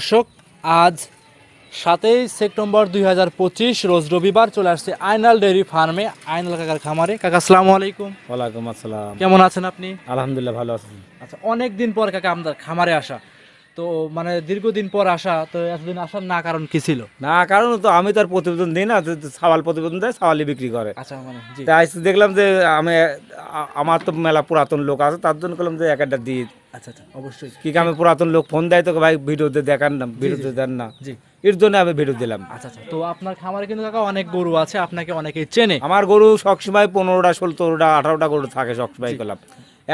দর্শক, আজ 7ই সেপ্টেম্বর 2025 রোজ রবিবার চলে আসছে আইনাল ডেইরি ফার্মে, আইনাল কাকার খামারে। কাকা আসসালামু আলাইকুম। ওয়ালাইকুম আসসালাম। কেমন আছেন আপনি? আলহামদুলিল্লাহ ভালো আছি। আচ্ছা, অনেক দিন পর কাকা আমাদের খামারে আসা, তো মানে দীর্ঘদিন পর আসা, তো এতদিন আসার না কারণ কি ছিল? না কারণ তো আমি তার প্রতিবেদন দিই না, সাওয়াল প্রতিবেদন দেয়, সাওয়ালি বিক্রি করে। আচ্ছা, মানে জি, তাই দেখলাম যে আমি আমার তো মেলা পুরাতন লোক আছে, তার জন্য করলাম যে এক একটা দিই। আচ্ছা আচ্ছা, অবশ্যই। কি আমি পুরাতন লোক ফোন দেয় তোকে, ভাই ভিডিওতে দেখান না, ভিডিওতে দেন না, জি, এর জন্য আমি ভিডিও দিলাম। আচ্ছা আচ্ছা। তো আপনার খামারে কিন্তু কাকা অনেক গরু আছে, আপনাকে অনেকেই চেনে। আমার গরু সবসময় 15টা 16টা 18টা গরু থাকে সবসময় করলাম।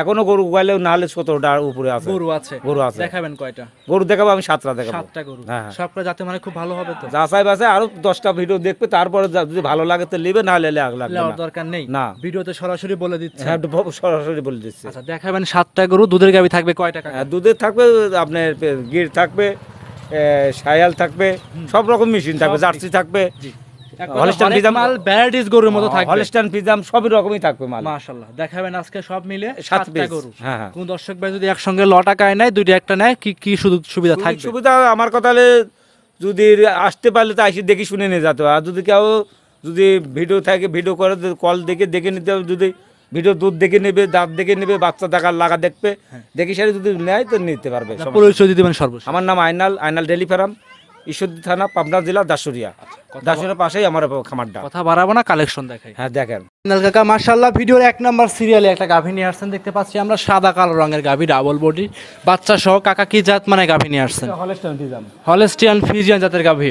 এখনো গরু গাইলেও না হলে 17টার উপরে আছে গরু আছে। গরু আছে। দেখাবেন কয়টা? গরু দেখাবো আমি 7টা দেখাবো। 7টা গরু, হ্যাঁ। সবটা যাতে মানে খুব ভালো হবে তো। যাচাই বাছাই আরো 10টা ভিডিও দেখবে, তারপরে যদি ভালো লাগে তো নিবে, না হলে লাগবে নেওয়ার না। দরকার নেই, না। ভিডিওতে সরাসরি বলে দিচ্ছে। হ্যাঁ, একটু সরাসরি বলে দিচ্ছে। আচ্ছা, দেখাবেন 7টা গরু। দুধের গাভী থাকবে কয়টা কাকা? দুধের থাকবে আপনার গির থাকবে, শায়াল থাকবে, সব রকম মেশিন থাকবে, সব জার্সি থাকবে, হলস্টাইন ফ্রিজিয়ান মাল ভ্যারাইটিস গরুর মতো থাকবে। হলস্টাইন ফ্রিজিয়ান সবই রকমই থাকবে মাল। মাশাআল্লাহ, দেখাবেন আজকে সব মিলে 7 7টা পিস। গরু। হ্যাঁ হ্যাঁ। কোন দর্শক ভাই যদি একসঙ্গে টাকায় নেয়, দুইটা একটা নেয়, কি কি সুবিধা থাকবে? সুবিধা আমার কথা হলে যদি আসতে পারলে তো আসি দেখি শুনে নিয়ে যেতে হবে। আর যদি কেউ যদি ভিডিও থাকে, ভিডিও করে কল দেখে নিতে হবে। যদি ভিডিও দুধ দেখে নেবে, দাঁত দেখে নেবে, বাচ্চা দেখার লাগা দেখবে, দেখি সেটা যদি নেয় তো নিতে পারবে। পরিচয় দিয়ে দিবেন সর্বশেষ। আমার নাম আইনাল ডেইরি ফার্ম, ঈশ্বরদী থানা, পাবনা জেলা, দাসুরিয়া। দাসুরিয়ার পাশেই আমার খামারটা। কথা বাড়াবো না, কালেকশন দেখাই। হ্যাঁ দেখেন। আইনাল কাকা মাশাআল্লাহ ভিডিওর 1 নাম্বার সিরিয়ালে একটা গাভী নিয়ে আসছেন, দেখতে পাচ্ছি আমরা সাদা কালো রঙের গাভী, ডাবল বডি, বাচ্চা সহ। কাকা কি জাত মানে গাভী নিয়ে আসছেন? হলস্টাইন ফ্রিজিয়ান জাতের গাভী।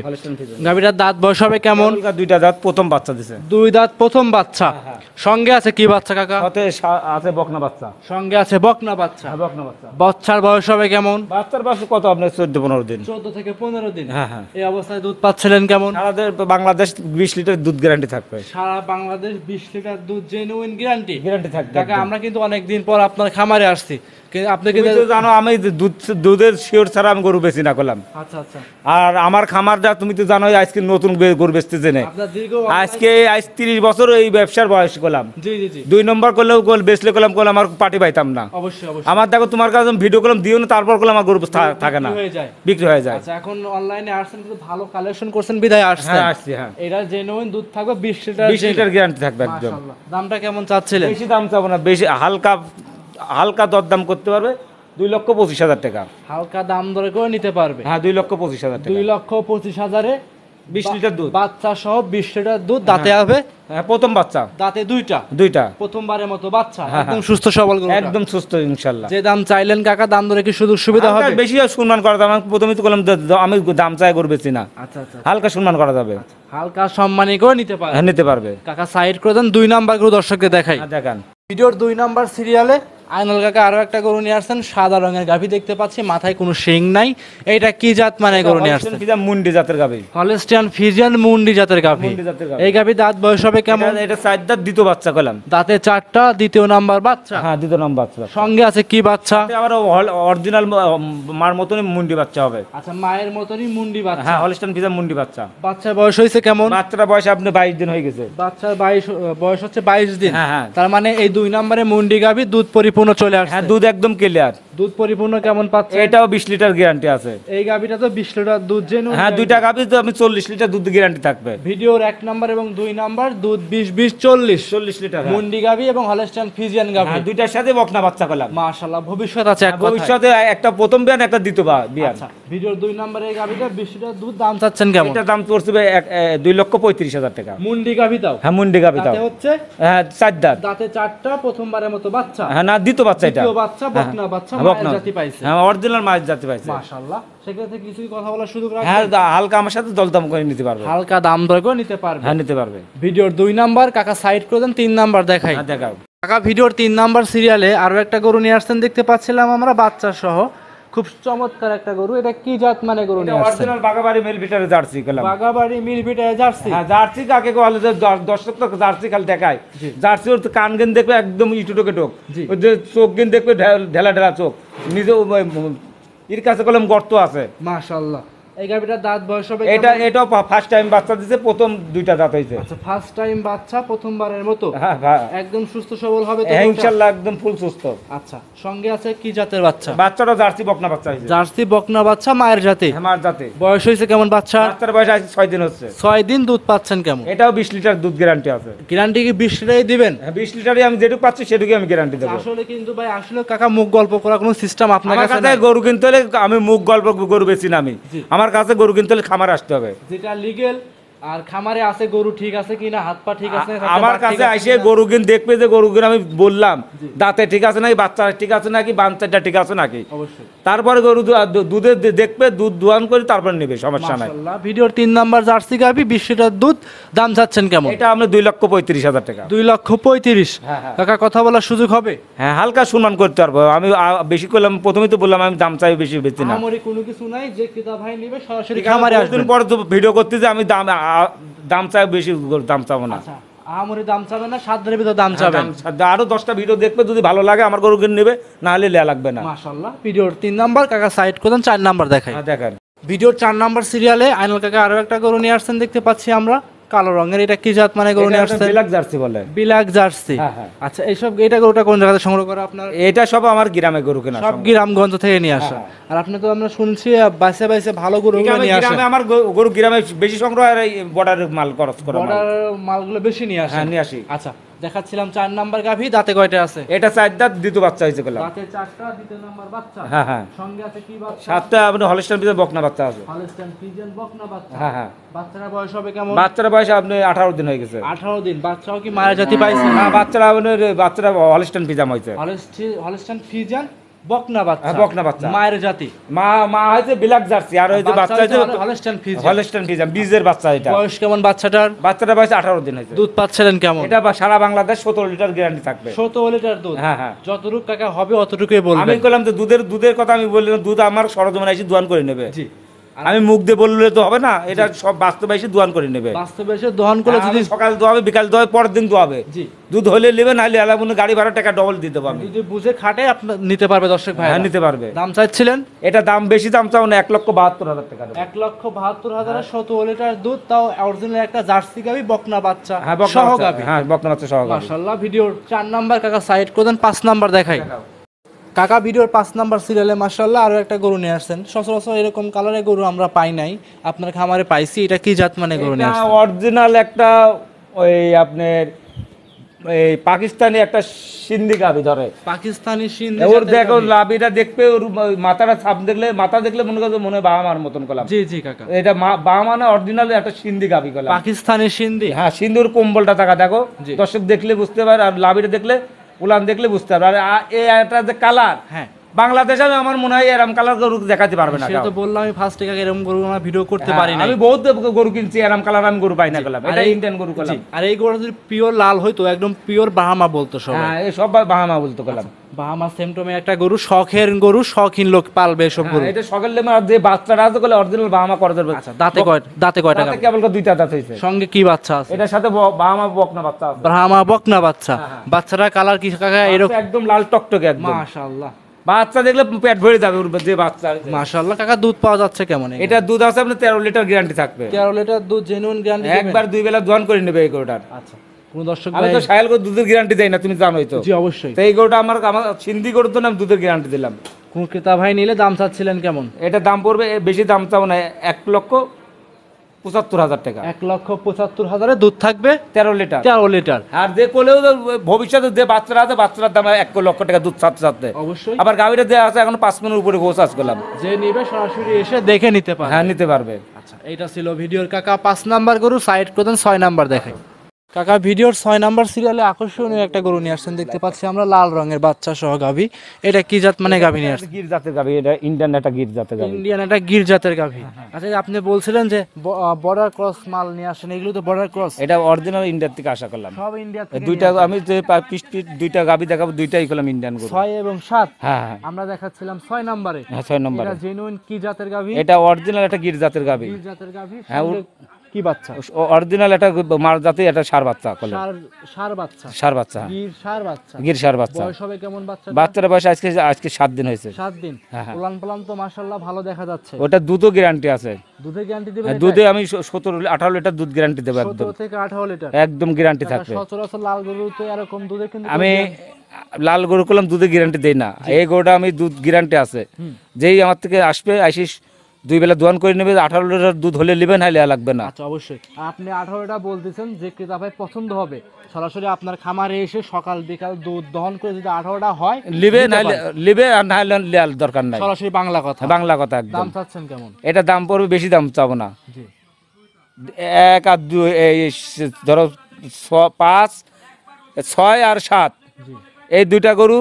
গাভীটার দাঁত বয়স হবে কেমন? দুইটা দাঁত, প্রথম বাচ্চা দিছে। 2 দাঁত, প্রথম বাচ্চা। সঙ্গে আছে কি বাচ্চা কাকা? সাথে আছে বকনা বাচ্চা। সঙ্গে আছে বকনা বাচ্চা। বকনা বাচ্চা। বাচ্চার বয়স হবে কেমন? বাচ্চার বয়স কত আপনার? 14-15 দিন। 14 থেকে 15 দিন। হ্যাঁ হ্যাঁ। এই অবস্থায় দুধ পাচ্ছিলেন কেমন? আমাদের বাংলাদেশ 20 লিটার দুধ গ্যারান্টি থাকবে। সারা বাংলাদেশ 20 লিটার দুধ জেনুইন গ্যারান্টি থাকবে। কাকা, আমরা কিন্তু অনেক দিন পর আপনার খামারে আসছি, কিন্তু আপনি কিন্তু তুমি তো জানো আমি দুধের শিওর ছাড়া আমি গরু বেশি না করলাম। আচ্ছা আচ্ছা। আর আমার খামারটা তুমি তো জানো আজকে নতুন গরু বেচতেছে না। আপনার দীর্ঘ আজ 30 বছর এই ব্যবসার বয়স করলাম। জি জি জি। 2 নম্বর করলেও বেচলে করলাম আমার পার্টি পাইতাম না। অবশ্যই অবশ্যই। আমার দেখো তোমার কাছে ভিডিও করলাম দিও না, তারপর করলাম আমার গরু থাকে না, বিক্রি হয়ে যায়। আচ্ছা, এখন অনলাইনে আসছেন, কিন্তু ভালো কালেকশন করছেন বিধায় আসছেন। হ্যাঁ আসছি। হ্যাঁ, এটা জেনুইন দুধ থাকবে 20 লিটার। 20 লিটার গ্যারান্টি থাকবে একদম। মাশাআল্লাহ। দামটা কেমন চাচ্ছিলেন? বেশি দাম চাবো না, বেশি হালকা দরদাম করতে পারবে। 2,25,000 টাকা। হালকা দাম দরে করে নিতে পারবে। হ্যাঁ, 2,25,000 টাকা। 2,25,000-এ 20 লিটার দুধ, বাচ্চা সহ 20 লিটার দুধ। দাঁতে হবে? হ্যাঁ, প্রথম বাচ্চা। দাঁতে দুইটা। প্রথমবারের মতো বাচ্চা, একদম সুস্থ সবল গরু, একদম সুস্থ ইনশাআল্লাহ। যে দাম চাইলেন কাকা, দাম দরে কি সুযোগ সুবিধা হবে? বেশি সম্মান করা যাবে। আমি প্রথমেই তো বললাম আমি দাম চাই গরু বেশি না। আচ্ছা আচ্ছা। হালকা সম্মান করা যাবে। হালকা সম্মানী করে নিতে পারবে। হ্যাঁ, নিতে পারবে। কাকা সাইড করে দেন, 2 নাম্বার গরু দর্শককে দেখাই। দেখান। ভিডিওর 2 নাম্বার সিরিয়ালে আইনাল কাকা আরো একটা গরু নিয়ে আসছেন, সাদা রঙের গাভী দেখতে পাচ্ছি, মাথায় কোনো শিং নাই। এইটা কি জাত মানে গরু নিয়ে আসছেন? মুন্ডি জাতের গাভী। হলস্টাইন ফ্রিজিয়ান মুন্ডি জাতের গাভী। এই গাভী দাঁত বয়স হবে কেমন? এটা 4 দাঁত, দ্বিতীয় বাচ্চা করলাম। দাঁতে 4টা, দ্বিতীয় নাম্বার বাচ্চা। হ্যাঁ, দ্বিতীয় নাম্বার বাচ্চা। সঙ্গে আছে কি বাচ্চা? আবার অরিজিনাল মার মতনই মুন্ডি বাচ্চা হবে। আচ্ছা, মায়ের মতনই মুন্ডি বাচ্চা। হ্যাঁ, হলস্টাইন ফ্রিজিয়ান মুন্ডি বাচ্চা। বাচ্চার বয়স হয়েছে কেমন? বাচ্চাটা বয়স আপনি 22 দিন হয়ে গেছে। বাচ্চার বয়স হচ্ছে 22 দিন। হ্যাঁ হ্যাঁ। তার মানে এই 2 নম্বরে মুন্ডি গাভী, দুধ পরিপূর্ণ চলে আসছে। হ্যাঁ, দুধ একদম ক্লিয়ার। দুধ পরিপূর্ণ কেমন পাচ্ছে? এটাও 20 লিটার গ্যারান্টি আছে। এই গাভীটা তো 20 লিটার দুধ জেনুইন। হ্যাঁ, দুইটা গাভী তো আমি 40 লিটার দুধ গ্যারান্টি থাকবে। ভিডিওর 1 নাম্বার এবং 2 নাম্বার দুধ 20 40 লিটার মুন্ডি গাভী এবং হলস্টাইন ফ্রিজিয়ান গাভী। হ্যাঁ, দুইটার সাথে বকনা বাচ্চা করলাম। মাশাআল্লাহ, ভবিষ্যৎ আছে এক কথায়। ভবিষ্যতে একটা প্রথম বিয়ান, একটা দ্বিতীয় বিয়ান। আচ্ছা, ভিডিওর 2 নম্বরে এই গাভীটা 20 লিটার দুধ, দাম চাচ্ছেন কেমন? এটা দাম পড়ছে 2,35,000 টাকা। মুন্ডি গাভী দাও? হ্যাঁ, মুন্ডি গাভী দাও। দাঁতে হচ্ছে? হ্যাঁ, 4 দাঁত। দাঁতে 4টা, প্রথমবারের মতো বাচ্চা। হ্যাঁ, না দ্বিতীয় বাচ্চা এটা। দ্বিতীয় বাচ্চা, বকনা বাচ্চা, মায়ের জাতি পাইছে। হ্যাঁ, অরিজিনাল মায়ের জাতি পাইছে। মাশাআল্লাহ, সেক্ষেত্রে কিছুই কথা বলার সুযোগ রাখবেন? হ্যাঁ, হালকা আমার সাথে দলদাম করে নিতে পারবে। হালকা দাম দর করে নিতে পারবে। হ্যাঁ, নিতে পারবে। ভিডিওর 2 নাম্বার কাকা সাইড করে দেন, 3 নাম্বার দেখাই। হ্যাঁ, দেখাও। কাকা ভিডিওর 3 নাম্বার সিরিয়ালে আরো একটা গরু নিয়ে আসছেন, দেখতে পাচ্ছিলাম আমরা বাচ্চা সহ, খুব চমৎকার একটা গরু। এটা কি জাত মানে গরু নিয়ে আসছেন? অরিজিনাল বাগাবাড়ি মিল ভিটারে জার্সি কলাম। বাগাবাড়ি মিল ভিটারে জার্সি। হ্যাঁ, জার্সি কাকে বলে? যে দর্শক তো জার্সি খালি দেখায়। জার্সি ওর কান গেন দেখবে একদম ইটুটোকে টোক, ওই যে চোখ গেন দেখবে ঢেলা ঢেলা চোখ। নিজে এর কাছে কলম গর্ত আছে। মাশাআল্লাহ, এই গাভিটার দাঁত বয়স হবে এটাও ফার্স্ট টাইম বাচ্চা দিছে, প্রথম দুইটা দাঁত হয়েছে। আচ্ছা, ফার্স্ট টাইম বাচ্চা, প্রথমবারের মতো। হ্যাঁ, একদম সুস্থ সবল হবে তো? ইনশাআল্লাহ একদম ফুল সুস্থ। আচ্ছা, সঙ্গে আছে কি জাতের বাচ্চা? বাচ্চাটা জার্সি বকনা বাচ্চা হয়েছে। জার্সি বকনা বাচ্চা, মায়ের জাতে? আমার জাতে। বয়স হয়েছে কেমন বাচ্চা? বাচ্চার বয়স আজ 6 দিন হচ্ছে। 6 দিন। দুধ পাচ্ছেন কেমন? এটাও 20 লিটার দুধ গ্যারান্টি আছে। গ্যারান্টি কি 20 লিটারই দিবেন? হ্যাঁ, 20 লিটারই আমি যেটুকু পাচ্ছি সেটুকুই আমি গ্যারান্টি দেবো। আসলে কিন্তু ভাই, আসলে কাকা মুখ গল্প করা কোনো সিস্টেম আপনার আমার কাছে কাছে নাই। গরু কিনতে হলে আমি মুখ গল্প গরু বেশি না আমি। আমার কাছে গরু কিনতে হলে খামার আসতে হবে, যেটা লিগেল। আর খামারে আছে গরু ঠিক আছে কিনা, হাত পা ঠিক আছে, আমার কাছে এসে গরু কিন দেখবে যে গরু কিন আমি বললাম দাঁতে ঠিক আছে নাকি, বাচ্চা ঠিক আছে নাকি, বাচ্চাটা ঠিক আছে নাকি। অবশ্যই। তারপরে গরু দুধে দেখবে, দুধ দোয়ান করে তারপর নেবে, সমস্যা নাই। মাশাআল্লাহ। ভিডিওর 3 নাম্বার জার্সি গাভি, 20 লিটার দুধ। দাম চাচ্ছেন কেমন? এটা আমরা 2,35,000 টাকা। 2,35,000। হ্যাঁ, হ্যাঁ। কাকা কথা বলার সুযোগ হবে? হ্যাঁ, হালকা সম্মান করতে পারবো আমি। বেশি করলাম, প্রথমেই তো বললাম আমি দাম চাই বেশি বেশি না। আমারই কোনো কিছু নাই, যে ক্রেতা ভাই নেবে সরাসরি খামারে আসবেন। পরে তো ভিডিও করতে যে আমি দাম চাই বেশি, দাম চাবো না। আচ্ছা, আমারই দাম চাবেন না, 7 দিনের ভিতর দাম চাবেন। আরো 10টা ভিডিও দেখবে, যদি ভালো লাগে আমার গরু কিনে নেবে, না হলে লেয়া লাগবে না। মাশাআল্লাহ। ভিডিওর 3 নাম্বার কাকা সাইড করেন, 4 নাম্বার দেখাই। হ্যাঁ, দেখেন। ভিডিওর 4 নাম্বার সিরিয়ালে আইনাল কাকা আরো একটা গরু নিয়ে আসছেন দেখতে পাচ্ছি আমরা, কালো রঙের। এটা কি জাত মানে গরু নিয়ে আসছেন? বিলাক জার্সি বলে। বিলাক জার্সি। হ্যাঁ, হ্যাঁ। আচ্ছা, এটা গরুটা কোন জায়গা থেকে সংগ্রহ করা আপনার? এটা সব আমার গ্রামে গরু কেনা, সব গ্রামগঞ্জ থেকে নিয়ে আসা। হ্যাঁ। আর আপনি তো আমরা শুনছি বাইসে বাইসে ভালো গরু নিয়ে আসেন। আমার গরু গ্রামে বেশি সংগ্রহ, আর বর্ডারের মাল খরচ করা, বর্ডার মালগুলো বেশি নিয়ে আসেন। হ্যাঁ, নিয়ে আসি। আচ্ছা, দেখাচ্ছিলাম 4 নাম্বার গাভী। দাঁতে কয়টা আছে? এটা 4 দাঁত, দ্বিতীয় বাচ্চা হয়েছে গেলাম। দাঁতে 4টা, দ্বিতীয় নাম্বার বাচ্চা। হ্যাঁ, হ্যাঁ। সঙ্গে আছে কি বাচ্চা? 7টা আপনার হলস্টাইন ভিতরে বকনা বাচ্চা আছে। হলস্টাইন ফ্রিজিয়ান বকনা বাচ্চা। হ্যাঁ, হ্যাঁ। বাচ্চারা বয়স হবে কেমন? বাচ্চার বয়স আপনি 18 দিন হয়ে গেছে। 18 দিন। বাচ্চাও কি মায়ের জাতি পাইছে? হ্যাঁ, বাচ্চারা হলস্টাইন ফিজাম হয়েছে। হলস্টাইন ফ্রিজিয়ান বকনা বাচ্চা। হ্যাঁ, বকনা বাচ্চা। মায়ের জাতি? মা হয়েছে বিলাক জার্সি, আর হয়েছে বাচ্চা হয়েছে হলস্টাইন ফ্রিজিয়ান। হলস্টাইন ফিজাম বীজের বাচ্চা। এটা বয়স কেমন বাচ্চাটার? বাচ্চাটা বয়স 18 দিন হয়েছে। দুধ পাচ্ছিলেন কেমন? এটা সারা বাংলাদেশ 17 লিটার গ্যারান্টি থাকবে। 17 লিটার দুধ? হ্যাঁ, হ্যাঁ। যতটুকু টাকা হবে অতটুকুই বলবেন। আমি বললাম যে দুধের কথা আমি বললাম, দুধ আমার সরজমিনে এসে দোয়ান করে নেবে। জি। আমি মুখ দিয়ে বললে তো হবে না, এটা সব বাস্তবে এসে দোয়ান করে নেবে। বাস্তবে এসে দহন করে যদি সকাল দোয়াবে, বিকাল দোয়াবে, পরের দিন দোয়াবে। জি। দুধ হলে নেবে, নাহলে আলাদা গাড়ি ভাড়া টাকা ডবল দিতে পারবে। যদি বুঝে খাটে আপনার নিতে পারবে দর্শক ভাই। হ্যাঁ, নিতে পারবে। দাম চাইছিলেন? এটা দাম বেশি দাম চাও না, 1,72,000 টাকা। 1,72,000 17 লিটার দুধ, তাও অরিজিনাল একটা জার্সি গাবি, বকনা বাচ্চা। হ্যাঁ, বকনা সহ বাচ্চা। গাবি। হ্যাঁ, বকনা বাচ্চা সহ গাবি। মাশাআল্লাহ। ভিডিওর 4 নাম্বার কাকা সাইড করে দেন, 5 নাম্বার দেখাই। কাকা ভিডিওর 5 নাম্বার সিরিয়ালে মাশাআল্লাহ আরো একটা গরু নিয়ে আসছেন। সচরাচর এরকম কালারের গরু আমরা পাই নাই, আপনার খামারে পাইছি। এটা কি জাত মানে গরু নিয়ে আসছেন? অরিজিনাল একটা ওই আপনার এই পাকিস্তানি একটা সিন্ধি গাবি ধরে। পাকিস্তানি সিন্ধি ওর জাতের দেখো গাভী। লাভিটা দেখবে, ওর মাথাটা ছাপ দেখলে, মাথা দেখলে মনে করবে মনে হয় বাহামার মতন করলাম। জি জি কাকা। এটা বাহামা না, অরিজিনাল একটা সিন্ধি গাবি করলাম। পাকিস্তানি সিন্ধি? হ্যাঁ, সিন্ধুর কম্বলটা টাকা দেখো, জি। দর্শক দেখলে বুঝতে পারে, আর লাভিটা দেখলে, উলান দেখলে বুঝতে পারবে। আর এটা যে কালার, হ্যাঁ, বাংলাদেশে আমার মনে হয় এরকম কালার গরু দেখাতে পারবে না। সেটা তো বললাম আমি ফার্স্ট থেকে এরকম গরু আমরা ভিডিও করতে হ্যাঁ, পারি না। আমি বহুত গরু কিনছি, এরকম কালার আমি গরু পাই না করলাম। এটা ইন্ডিয়ান গরু করলাম। আর এই গরু যদি পিওর লাল হইতো, একদম পিওর বাহামা বলতো সবাই। হ্যাঁ, এই সব বাহামা বলতে করলাম। বাহামা সেমটমে একটা গরু, শখের গরু, শখিন লোক পালবে এসব গরু। এটা সকাল যে বাচ্চারা আছে বলে অরিজিনাল বাহামা করে দেবে। আচ্ছা, দাঁতে কয়টা? দাঁতে কেবল 2টা দাঁত হয়েছে। সঙ্গে কি বাচ্চা আছে? এটার সাথে বাহামা বকনা বাচ্চা আছে। ব্রাহ্মা বকনা বাচ্চা। বাচ্চারা কালার কি কাকা এরকম? একদম লাল টকটকে একদম। মাশাআল্লাহ। বাচ্চা দেখলে পেট ভরে যাবে ওর যে বাচ্চা। মাশাআল্লাহ। কাকা দুধ পাওয়া যাচ্ছে কেমন? এটা দুধ আছে আপনার 13 লিটার গ্যারান্টি থাকবে। 13 লিটার দুধ জেনুইন গ্যারান্টি? একবার 2 বেলা দোয়ান করে নেবে এই গরুটার। আচ্ছা, কোন দর্শক আমি ভাই? তো সায়াল গরু দুধের গ্যারান্টি দেই না, তুমি জানোই তো। জি অবশ্যই। তো এই গরুটা আমার সিন্ধি গরু তো না, আমি দুধের গ্যারান্টি দিলাম। কোন ক্রেতা ভাই নিলে দাম চাচ্ছিলেন কেমন? এটা দাম পড়বে বেশি দাম চাও না, 1,75,000 টাকা। 1,75,000 দুধ থাকবে 13 লিটার। 13 লিটার। আর যে কোলেও ভবিষ্যতে যে বাচ্চারা আছে, বাচ্চার দাম 1,00,000 টাকা দুধ ছাড়তে। অবশ্যই। আবার গাভীটা যে আছে এখন 5 মিনিটের উপরে গোছ আজ করলাম। যে নিবে সরাসরি এসে দেখে নিতে পারে। হ্যাঁ, নিতে পারবে। আচ্ছা, এইটা ছিল ভিডিওর কাকা 5 নাম্বার গরু। সাইড করতেন 6 নাম্বার দেখাই। কাকা ভিডিওর 6 নাম্বার সিরিয়ালে আকর্ষণীয় একটা গরু নিয়ে আসছেন দেখতে পাচ্ছি আমরা, লাল রঙের বাচ্চা সহ গাভী। এটা কি জাত মানে গাভী নিয়ে আসছেন? গির জাতের গাভী, এটা ইন্ডিয়ান একটা গির জাতের গাভী। ইন্ডিয়ান একটা গির জাতের গাভী। আচ্ছা, আপনি বলছিলেন যে বর্ডার ক্রস মাল নিয়ে আসেন, এগুলো তো বর্ডার ক্রস? এটা অরিজিনাল ইন্ডিয়ার থেকে আশা করলাম। সব ইন্ডিয়া থেকে? দুইটা আমি যে পিস 2টা গাভী দেখাবো, দুইটাই করলাম ইন্ডিয়ান গরু। 6 এবং 7। হ্যাঁ, হ্যাঁ। আমরা দেখাচ্ছিলাম 6 নম্বরে। হ্যাঁ, 6 নম্বরে। এটা জেনুইন কি জাতের গাভী? এটা অরিজিনাল একটা গির জাতের গাভী। গির জাতের গাভী। হ্যাঁ, কি বাচ্চা? অরিজিনাল একটা মার জাতি, এটা সার বাচ্চা কলে। ষাঁড় বাচ্চা, সার বাচ্চা, গির ষাঁড় বাচ্চা। গির সার বাচ্চা। বয়স হবে কেমন বাচ্চা? বাচ্চার বয়স আজকে 7 দিন হয়েছে। 7 দিন। হ্যাঁ, হ্যাঁ। উলান পালান তো মাশাআল্লাহ ভালো দেখা যাচ্ছে। ওটা দুধও গ্যারান্টি আছে। দুধের গ্যারান্টি দিবেন? দুধে আমি 17-18 লিটার দুধ গ্যারান্টি দেবো একদম। 17 থেকে 18 লিটার একদম গ্যারান্টি থাকবে। সচরাচর লাল গরুতে এরকম দুধের কিন্তু আমি লাল গরু করলাম দুধে গ্যারান্টি দেই না, এই গরুটা আমি দুধ গ্যারান্টি আছে। যেই আমার থেকে আসবে আসিস 2 বেলা দোয়ান করে নেবে, 18 লিটার দুধ হলে নেবেন, হাইলে লাগবে না। আচ্ছা অবশ্যই। আপনি 18টা বলতেছেন, যে ক্রেতা ভাই পছন্দ হবে সরাসরি আপনার খামারে এসে সকাল বিকাল দুধ দহন করে যদি 18টা হয় লিবে, লিবে আর না হলে লেয়ার দরকার নাই। সরাসরি বাংলা কথা। বাংলা কথা একদম। দাম চাচ্ছেন কেমন? এটা দাম পড়বে, বেশি দাম চাবো না। জি। 1 আর 2 এই ধরো 5, 6 আর 7, জি। এই 2টা গরু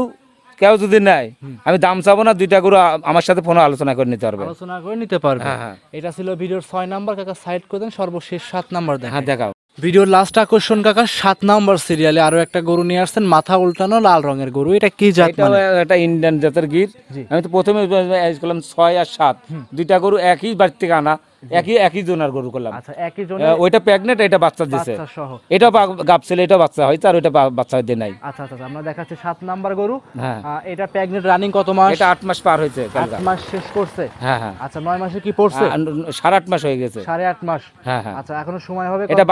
কেউ যদি নেয়, আমি দাম চাবো না। 2টা গরু আমার সাথে ফোনে আলোচনা করে নিতে পারবে। আলোচনা করে নিতে পারবে। হ্যাঁ, হ্যাঁ। এটা ছিল ভিডিওর 6 নাম্বার। কাকা সাইড করে দেন, সর্বশেষ 7 নাম্বার দেন। হ্যাঁ, দেখাও। ভিডিওর লাস্ট আকর্ষণ কাকা 7 নাম্বার সিরিয়ালে আরো একটা গরু নিয়ে আসছেন, মাথা উল্টানো লাল রঙের গরু। এটা কি জাত? এটা একটা ইন্ডিয়ান জাতের গির। জি। আমি তো প্রথমে করলাম 6 আর 7, 2টা গরু একই বাড়ি থেকে আনা, একই জোনার গরু করলাম। আচ্ছা, একই জন ওইটা প্রেগনেন্ট, এটা বাচ্চা দিছে। বাচ্চা সহ। এটা গাব ছিল, এটা বাচ্চা হয়তো, আর ওইটা বাচ্চা হইতে নাই। আচ্ছা আচ্ছা, আমরা দেখাচ্ছি 7 নাম্বার গরু। হ্যাঁ। এটা প্রেগনেন্ট, রানিং কত মাস? এটা 8 মাস পার হয়েছে। 8 মাস শেষ করছে। হ্যাঁ, হ্যাঁ। আচ্ছা, 9 মাসে কি পড়ছে? 8.5 মাস হয়ে গেছে। 8.5 মাস। হ্যাঁ, হ্যাঁ। আচ্ছা, এখনো সময় হবে। এটা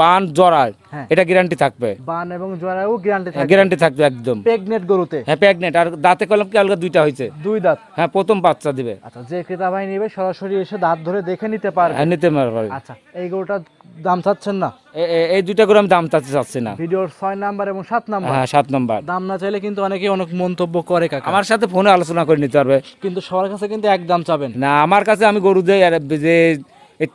বান জড়ায়, হ্যাঁ। এটা গ্যারান্টি থাকবে। বান এবং জরায়ু গ্যারান্টি থাকবে। গ্যারান্টি থাকবে একদম। প্রেগনেন্ট গরুতে? হ্যাঁ, প্রেগনেন্ট। আর দাঁতে কলম কি আলগা 2টা হয়েছে। 2 দাঁত। হ্যাঁ, প্রথম বাচ্চা দিবে। আচ্ছা, যে ক্রেতা ভাই নেবে সরাসরি এসে দাঁত ধরে দেখে নিতে পারবে। হ্যাঁ, নিতে পারবে। আচ্ছা, এই গরুটার দাম চাচ্ছেন না? এই 2টা করে আমি দাম চাচ্ছি না। ভিডিওর 6 নাম্বার এবং 7 নাম্বার। হ্যাঁ, 7 নম্বর। দাম না চাইলে কিন্তু অনেকেই অনেক মন্তব্য করে কাকা। আমার সাথে ফোনে আলোচনা করে নিতে পারবে। কিন্তু সবার কাছে কিন্তু এক দাম চাবেন না, আমার কাছে আমি গরু দেই, আর যে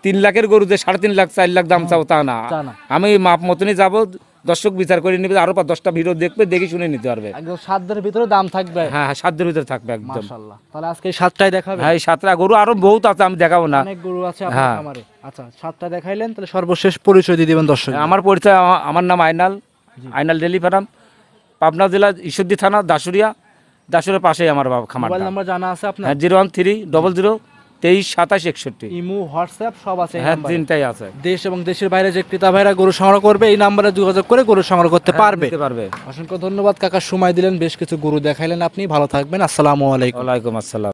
3 লাখের গরু যে 3.5 লাখ 4 লাখ দাম চাও তা না। তা না। আমি মাপ মতনই যাবো, দর্শক বিচার করে নিবে, আরো 10টা ভিডিও দেখবে, দেখে শুনে নিতে পারবে। একদম 7 ভিতরে দাম থাকবে। হ্যাঁ, হ্যাঁ, 7 ভিতরে থাকবে একদম। মাশাআল্লাহ। তাহলে আজকে 7টাই দেখাবেন? হ্যাঁ, এই 7টা গরু আরো বহুত আছে, আমি দেখাবো না। অনেক গরু আছে আপনার হ্যাঁ। খামারে। আচ্ছা, 7টা দেখাইলেন, তাহলে সর্বশেষ পরিচয় দিয়ে দিবেন দর্শক। আমার পরিচয়, আমার নাম আইনাল ডেলি ফার্ম, পাবনা জেলা, ঈশ্বরদী থানা, দাসুরিয়ার পাশেই আমার খামার। মোবাইল নাম্বার জানা আছে আপনার? হ্যাঁ, 01300232761। ইমো, হোয়াটসঅ্যাপ সব আছে এই হ্যাঁ, নাম্বারে? 3টাই আছে। দেশ এবং দেশের বাইরে যে ক্রেতা ভাইরা গরু সংগ্রহ করবে এই নাম্বারে যোগাযোগ করে গরু সংগ্রহ করতে পারবে। নিতে পারবে। অসংখ্য ধন্যবাদ কাকা, সময় দিলেন, বেশ কিছু গরু দেখাইলেন আপনি। ভালো থাকবেন, আসসালামু আলাইকুম। ওয়ালাইকুম আসসালাম।